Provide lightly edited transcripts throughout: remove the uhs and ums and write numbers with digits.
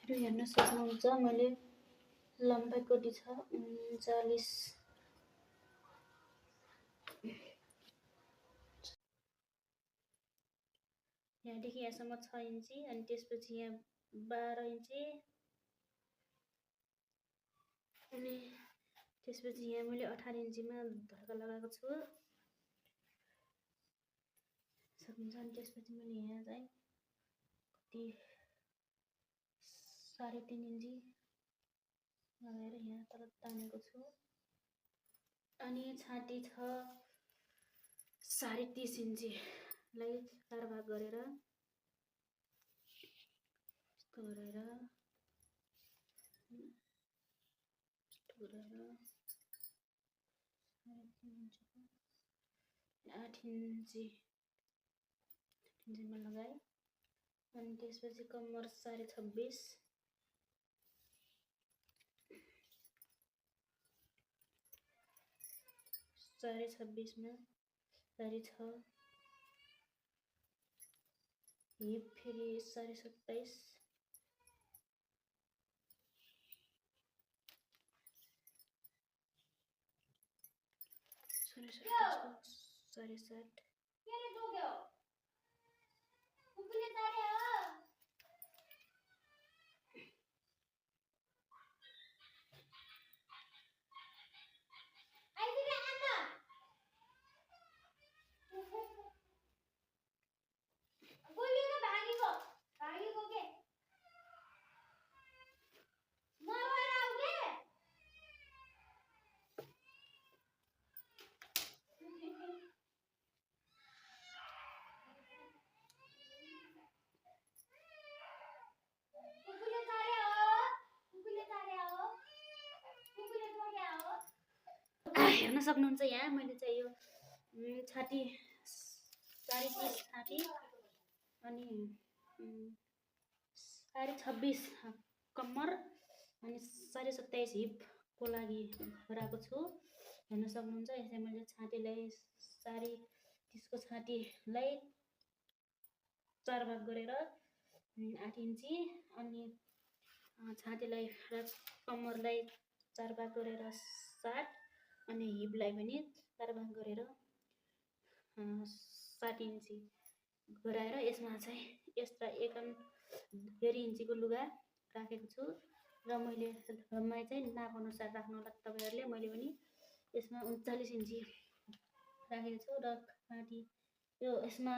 यो हेर्न सक्नुहुन्छ मैले लम्बाइ कति छ 39 यहाँदेखि यहाँसम्म 6 इन्ची अनि त्यसपछि यहाँ 12 इन्ची अनि त्यसपछि यहाँ मैले 18 इन्चीमा धर्का लगाएको छु सक्नुहुन्छ। अनि त्यसपछि मैले यहाँ चाहिँ कति 3.5 इन्ची लगाएर यहाँ तल तानेको छु अनि छाती छ 30.5 इन्चीलाई 4 भाग गरेर यस्तो गरेर 8 इन्चीमा लगाएँ अनि त्यसपछि कम्मर 26.5 मा 6.5 हिप फेरि 27.5 7.5 हेर्न सक्नुहुन्छ। यहाँ मैले चाहिँ यो छाती 4.5 छाती अनि 26.5 कम्मर अनि 27.5 हिपको लागि गराएको छु हेर्न सक्नुहुन्छ। यसै मैले छातीलाई 30 को छातीलाई 4 भाग गरेर 8 इन्ची अनि छातीलाई र कम्मरलाई 4 भाग गरेर 7 अनि हिपलाई पनि 4 भाग गरेर 7 इन्ची गराएर यसमा चाहिँ एक्स्ट्रा 1.5 इन्चीको लुगा राखेको छु र मैले लम्बाइ चाहिँ नाप अनुसार राख्नु होला तपाईहरुले। मैले पनि यसमा 39 इन्ची राखेको छु र काटी यो यसमा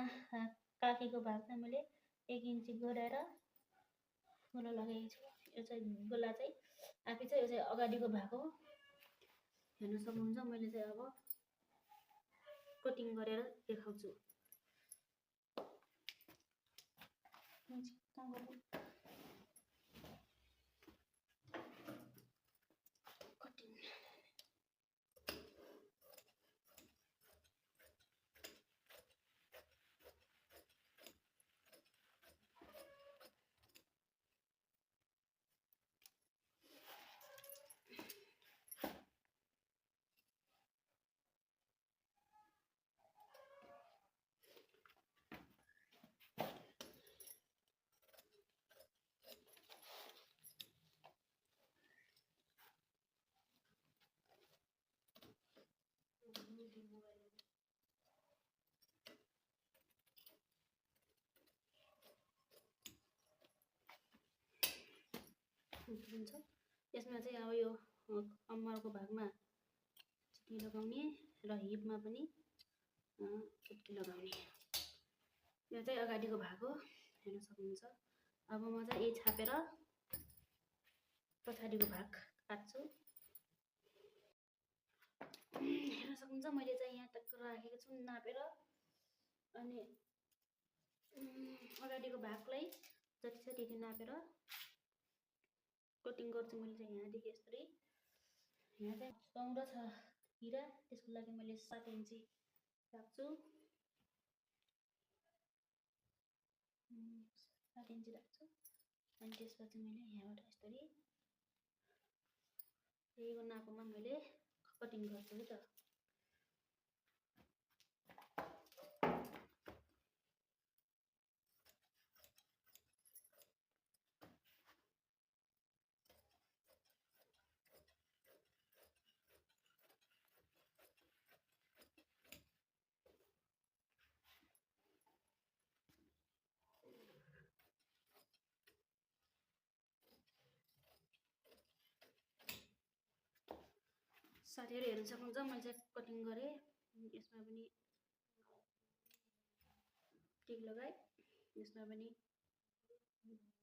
काकीको भाग चाहिँ मैले 1 इन्ची गराएर गोला लगाएको छु। यो चाहिँ गोला चाहिँ आफै चाहिँ यो चाहिँ अगाडिको भाग हो हेर्न सक्नुहुन्छ। मैले चाहिँ अब कटिङ गरेर देखाउँछु। यसमा चाहिँ अब यो कम्मरको भागमा चुट्टी लगाउने र हिपमा पनि चुट्टी लगाउने यो चाहिँ अगाडिको भाग हो हेर्न सक्नुहुन्छ। अब म चाहिँ यही छापेर पछाडिको भाग काट्छु हेर्न सक्नुहुन्छ। मैले चाहिँ यहाँ टक्क राखेको छु नापेर अनि अगाडिको भागलाई जति छ त्यति नापेर कटिङ गर्छु। मैले चाहिँ यहाँदेखि यसरी यहाँ चाहिँ 14 छ किरा त्यसको लागि मैले 7 इन्ची राख्छु 7 इन्ची राख्छु अनि त्यसपछि मैले यहाँबाट यसरी यहीको नापमा मैले कटिङ गर्छु है त। साथीहरु हेर्न सक्नुहुन्छ मैले चाहिँ कटिङ गरेँ। यसमा पनि टिक लगाएँ, यसमा पनि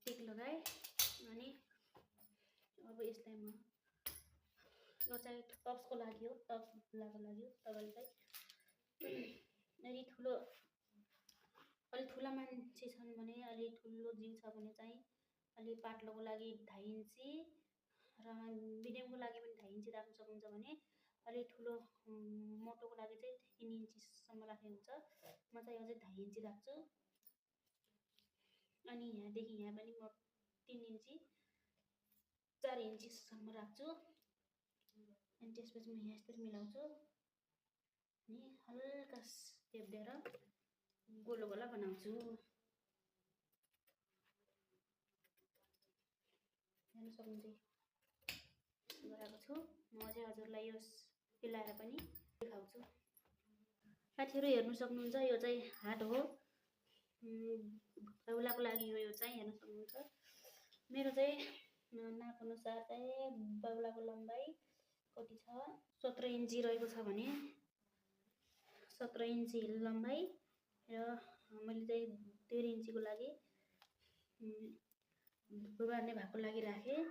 टिक लगाएँ। अनि अब यसलाई म यो चाहिँ टप्सको लागि हो, टप्स खुलाको लागि हो। तपाईले चाहिँ यदि अलि ठुला मान्छे छन् भने, अलि ठुलो जिउ छ भने चाहिँ अलि पातलोको लागि 2.5 इन्ची र मिडियमको लागि पनि 2.5 इन्ची राख्न सक्नुहुन्छ भने अलि ठुलो मोटोको लागि चाहिँ 3 इन्चीसम्म राखे हुन्छ। म चाहिँ यो चाहिँ 2.5 इन्ची राख्छु। अनि यहाँदेखि यहाँ पनि म 3 इन्ची 4 इन्चीसम्म राख्छु। अनि त्यसपछि म यहाँ यसरी मिलाउँछु अनि हल्का टेप दिएर गोलो गोला बनाउँछु। हेर्न सक्नुहुन्छ गराएको छु। म चाहिँ हजुरलाई यो मिलाएर पनि देखाउँछु। साथीहरु हेर्न सक्नुहुन्छ यो चाहिँ हात हो, बाहुलाको लागि हो। यो चाहिँ हेर्न सक्नुहुन्छ मेरो चाहिँ नाप अनुसार चाहिँ बाहुलाको लम्बाइ कति छ, 17 इन्ची रहेको छ भने 17 इन्ची लम्बाइ र मैले चाहिँ 13 इन्चीको लागि बार्ने भागको लागि राखेँ।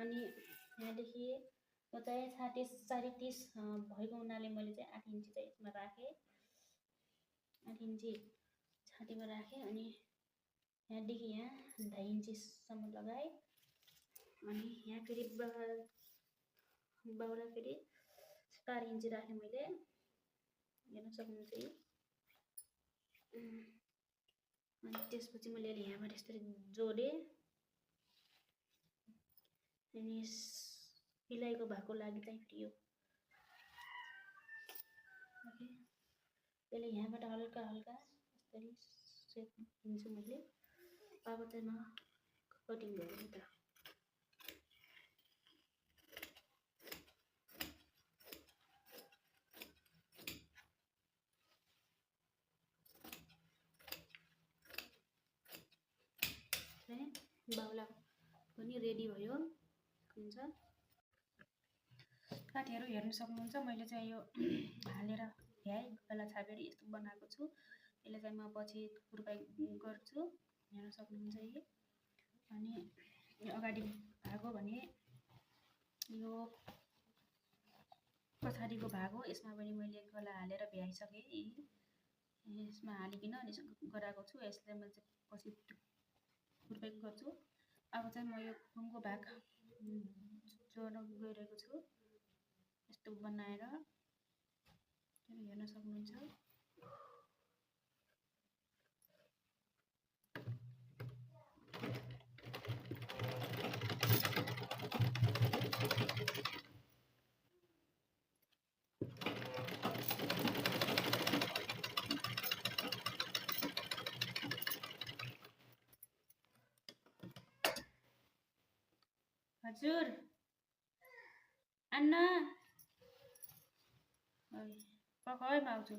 अनि यहाँदेखि यो चाहिँ 30 भएको हुनाले मैले चाहिँ 8 इन्ची चाहिँ यसमा राखेँ। 8 इन्ची छातीमा राखेँ अनि यहाँदेखि यहाँ 2.5 इन्चीसम्म लगाएँ। अनि यहाँ फेरि बाहुला फेरि 4 इन्ची राखेँ मैले। हेर्न सक्नुहुन्छ यो। अनि त्यसपछि मैले यहाँबाट यसरी जोडेँ। अनि सिलाइको भागको लागि चाहिँ फेरि यो यसले यहाँबाट हल्का हल्का यसरी सेप दिन्छु मैले। अब चाहिँ म कटिङ गरौँ त। बाहुला पनि रेडी भयो हुन्छ। साथीहरु हेर्न सक्नुहुन्छ मैले चाहिँ यो हालेर भ्याइ गला छापेर यस्तो बनाएको छु। यसले चाहिँ म पछि खुरपाई गर्छु। हेर्न सक्नुहुन्छ यही। अनि यो अगाडि भाग हो भने यो पछाडिको भाग हो। यसमा पनि मैले गला हालेर भ्याइसकेँ। यसमा हालिकन अनि गराएको छु। यसलाई म चाहिँ पछि खुरपाई गर्छु। अब चाहिँ म यो खुनको भाग जोड्न गइरहेको छु। यस्तो बनाएर हेर्न सक्नुहुन्छ। हजुर अन्ना पकाइ माउँछु।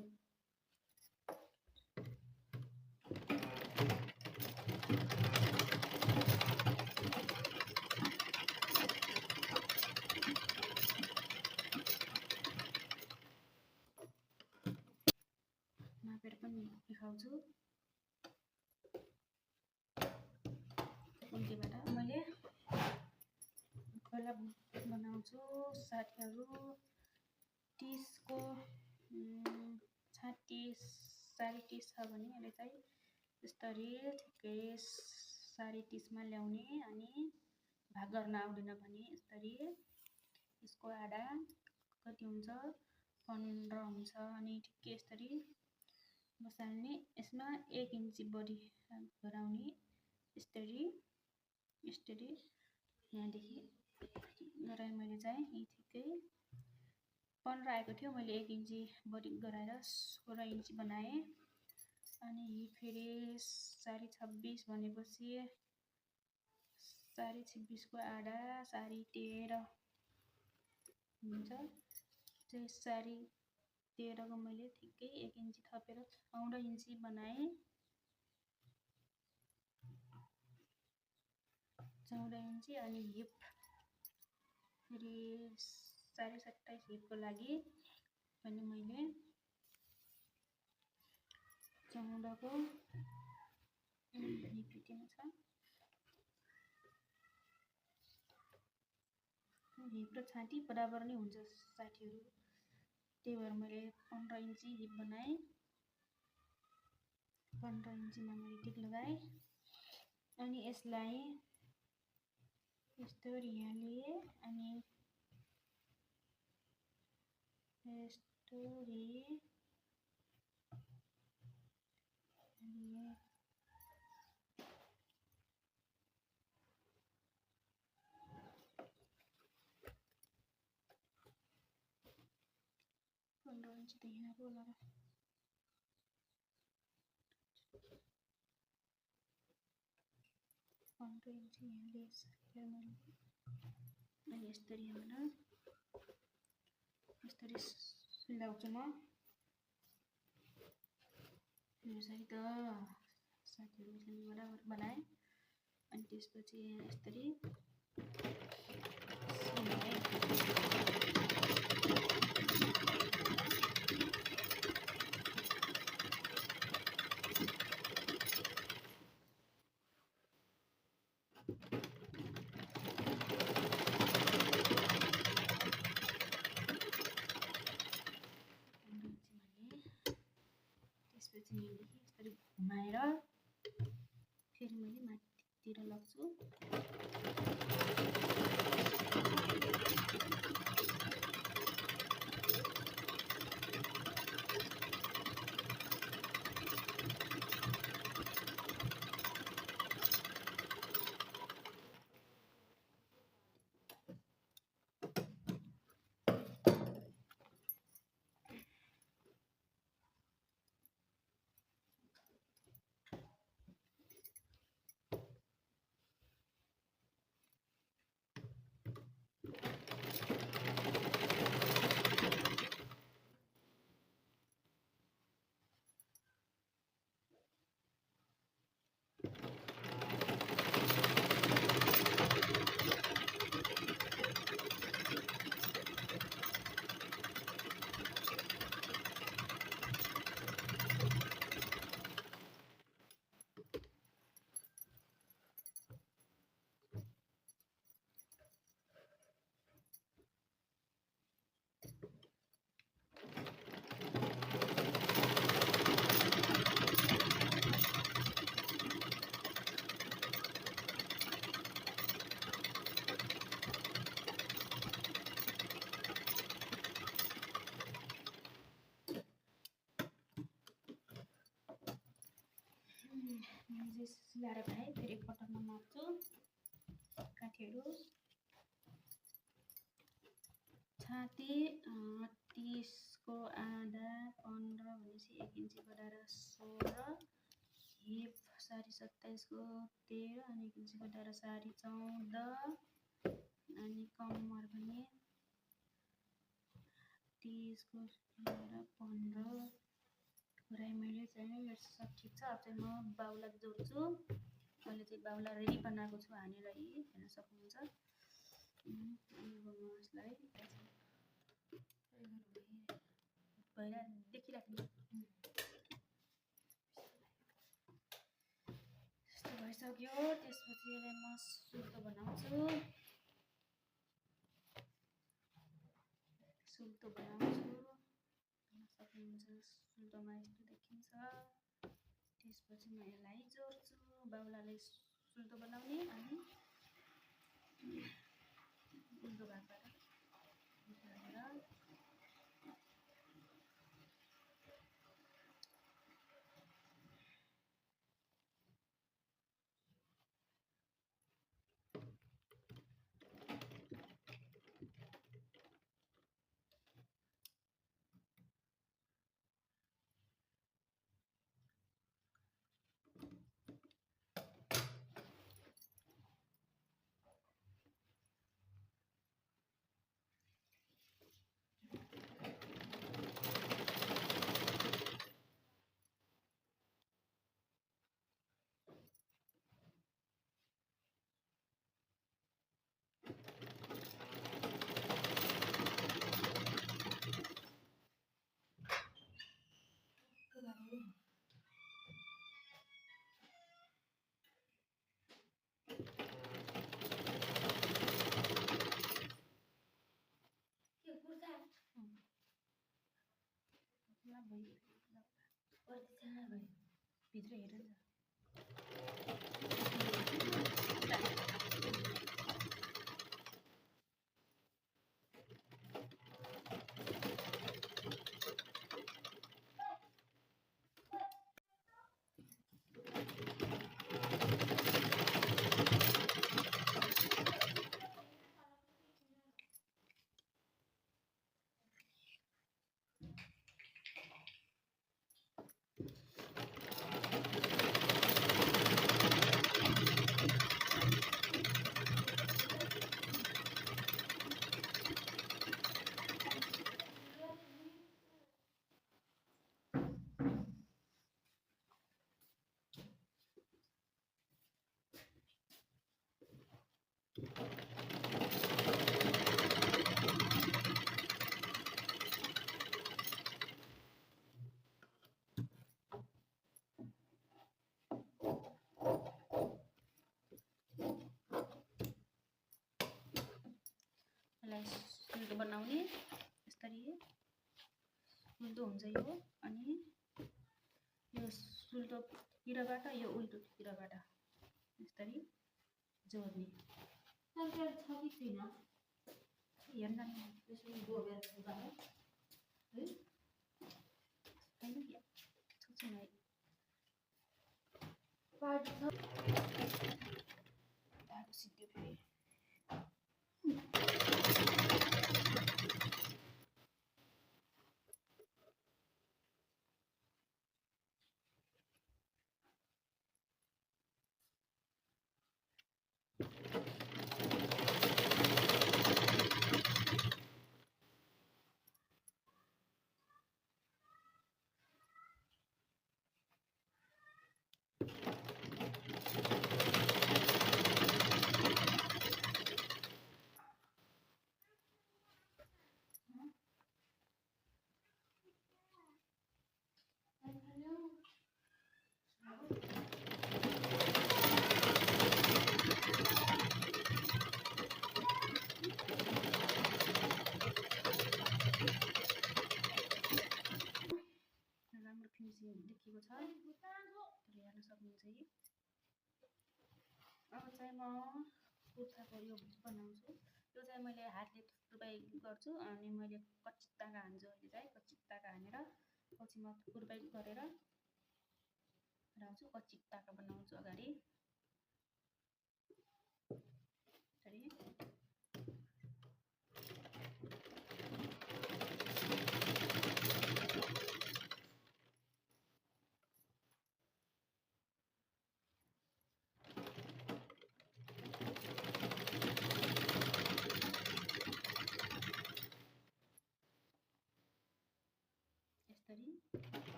मापेर पनि देखाउँछु। उल्टीबाट मैले गला बनाउँछु। साथीहरु 30 को 36 30 छ भने यसले चाहिँ यसरी ठिकै 30.5 मा ल्याउने। अनि भाग गर्न आउँदैन भने यसरी यसको आधा कति हुन्छ 15 हुन्छ। अनि ठिकै यसरी बसाल्ने। यसमा 1 इन्ची बढी गराउने। यसरी यहाँदेखि गराएँ मैले चाहिँ यही ठिकै 15 आएको थियो। मैले 1 इन्ची बढी गराएर 16 इन्ची बनाएँ। अनि फेरि 26.5 भनेपछि 26.5 को आधा 13.5 हुन्छ। 13.5 को मैले ठिकै 1 इन्ची थपेर 14 इन्ची बनाएँ। 14 इन्ची। अनि हिप फेरि 427 हिपको लागि पनि मैले 14 को हिप यतिमा छ। हिप र छाती बराबर नै हुन्छ साथीहरू, त्यही भएर मैले 15 इन्ची हिप बनाएँ। 15 इन्चीमा मैले टिक लगाएँ अनि यसलाई यस्तो यहाँ लिए अनि यस्तो लिए अनि 15 इन्ची त यहाँ पो होला र, 15 इन्ची यहाँ लिएछ मैले अनि यसरी यहाँ यसरी सिलाउँछु म। यसरी त साथीहरू यसरी बराबर बनाएँ अनि त्यसपछि यहाँ यसरी सिलाएँ। त्यसपछि यहाँदेखि यसरी घुमाएर फेरि मैले माथितिर लग्छु। सिलाएर भए फेरि एकपटकमा नाप्छु साथीहरू। छाती 30 को आधा 15 भनेपछि 1 इन्ची घटाएर 16, हिप 27.5 को 13 अनि 1 इन्ची घटाएर 14.5 अनि कम्मर भने 30 को 15 पुरै मैले चाहिँ यो सब ठिक छ। अब चाहिँ म बाहुला जोड्छु। मैले चाहिँ बाहुला रेडी बनाएको छु हानेर हेर्न सक्नुहुन्छ। अनि अब म यसलाई भएर देखिराख्नु यस्तो भइसक्यो। त्यसपछि यसलाई म सुल्तो बनाउँछु। हेर्न सक्नुहुन्छ सुल्तोमा यस्तो देखिन्छ। त्यसपछि म यसलाई जोड्छु। बाहुलाले सुल्तो बनाउने अनि उल्टो भागबाट निकालेर भित्र हेर न सुल्दो बनाउने यसरी सुल्दो हुन्छ यो अनि यो सुल्दोतिरबाट यो उल्टोतिरबाट यसरी जोड्ने छ कि छैन हेर्न यसरी जोडेर है हैन के छैन पार्ट सिद्धि फेरि लेखेको छ हेर्न सक्नुहुन्छ। अब चाहिँ म कुर्ताको यो बनाउँछु। यो चाहिँ मैले हातले तुरपाई गर्छु अनि मैले कच्ची तागा हान्छु। अहिले चाहिँ कच्ची तागा हानेर पछि म तुरपाई गरेर राख्छु। कच्ची तागा बनाउँछु अगाडि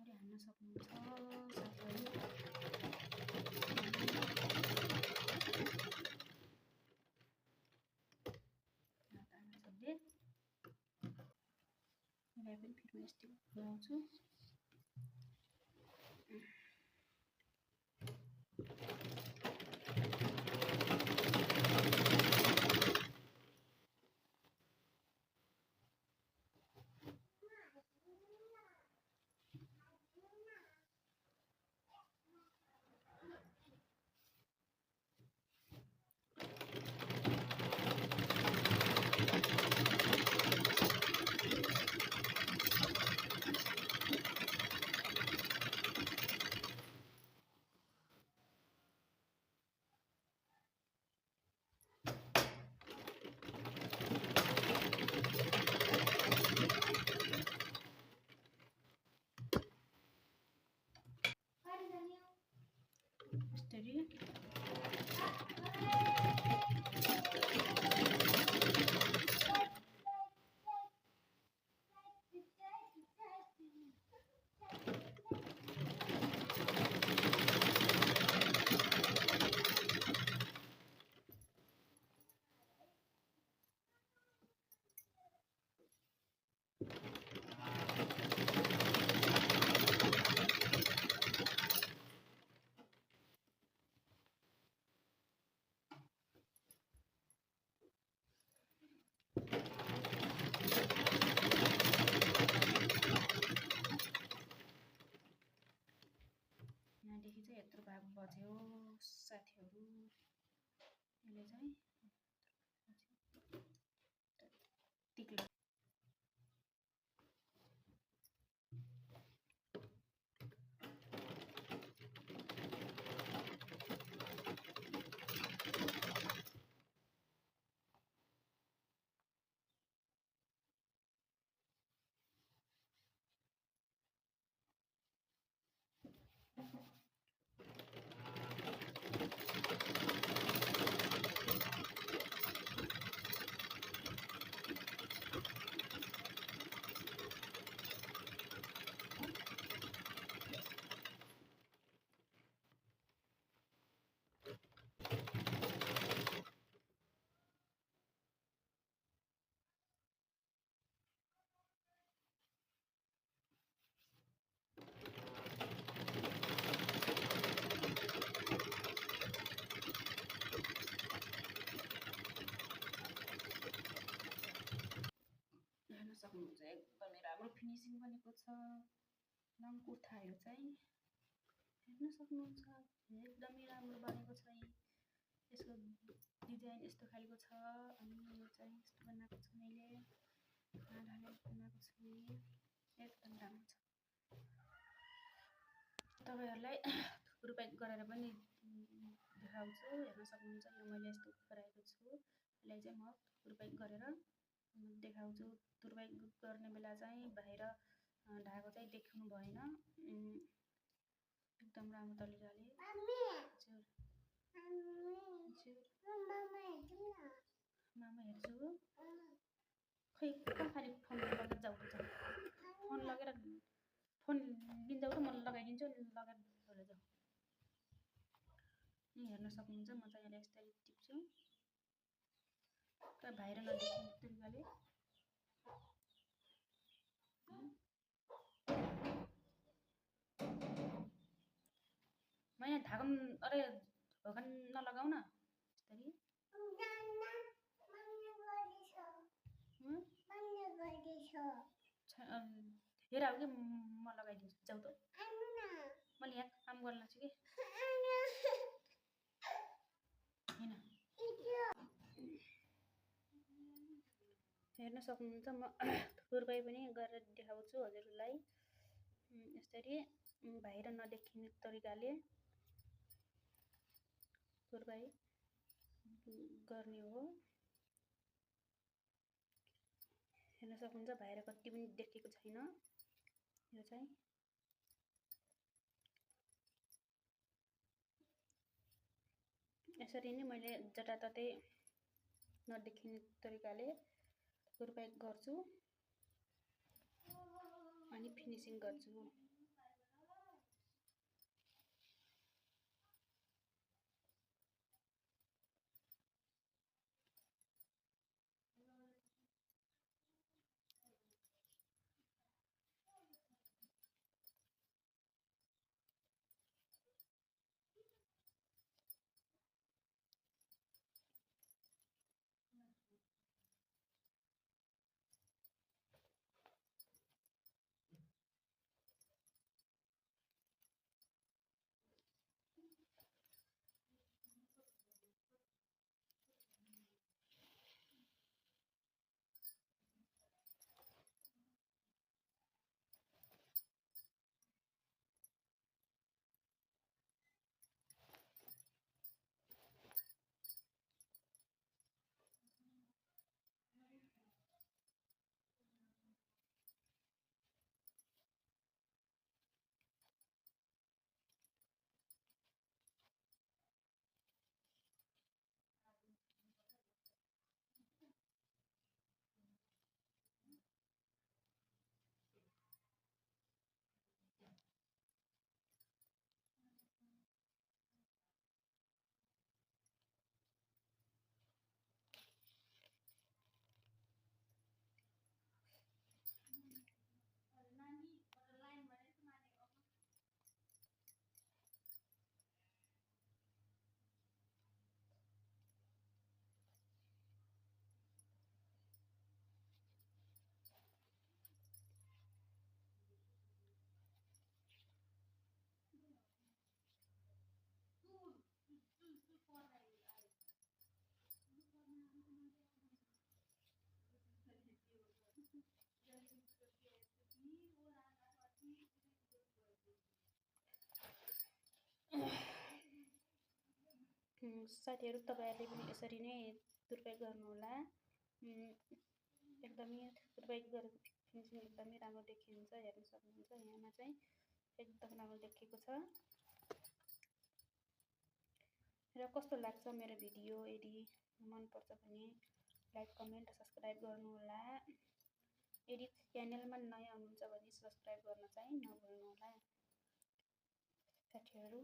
हान्न सक्नुहुन्छ साथीहरु। यसलाई पनि फेरि यस्तो लगाउँछु। लङ कुर्ताहरू चाहिँ हेर्न सक्नुहुन्छ एकदमै राम्रो बनेको छ। यसको डिजाइन यस्तो खालको छ अनि यो चाहिँ यस्तो बनाएको छु मैले आधाले बनाएको छु एकदम राम्रो छ। तपाईहरुलाई थुप्रो प्याक गरेर पनि देखाउँछु हेर्न सक्नुहुन्छ। यो मैले यस्तो गराएको छु यसलाई चाहिँ म थुप्रो प्याक गरेर देखाउँछु। थुप्रो प्याक गर्ने बेला चाहिँ बाहिर ढाको चाहिँ देखाउनु भएन एकदम राम्रो तरिकाले मामा हेर्छु खै खाली फोन लगेर जाऊ फोन लगेर फोन लिन जाऊ त म लगाइदिन्छु लगेर भएर जाऊ। नि हेर्न सक्नुहुन्छ म चाहिँ यसलाई यस्तै टिप्छु क्या बाहिर नदेखिने तरिकाले। मैं धागो अरे ढोका नलगाऊ न यसरी हेर कि म लगाइदिन्छु जाऊ त मैले यहाँ काम गर्न छु कि हैन हेर्न सक्नुहुन्छ म थुप्रै पनि गरेर देखाउँछु हजुरलाई यसरी बाहिर नदेखिने तरिकाले थुप्रै गर्ने हो। हेर्न सक्नुहुन्छ बाहिर कति पनि देखेको छैन यो चाहिँ यसरी नै मैले जताततै नदेखिने तरिकाले थुप्रै गर्छु अनि फिनिसिङ गर्छु। साथीहरु तपाईहरुले पनि यसरी नै तुरपाई गर्नुहोला एकदमै तुरपाई गरेको फिनिसिङ एकदमै राम्रो देखिन्छ हेर्न सक्नुहुन्छ। यहाँमा चाहिँ एकदम राम्रो देखिएको छ र कस्तो लाग्छ मेरो भिडियो यदि मन पर्छ भने लाइक कमेन्ट सब्स्क्राइब गर्नुहोला। यदि च्यानलमा नयाँ हुनुहुन्छ भने सब्स्क्राइब गर्न चाहिँ नभुल्नुहोला साथीहरु।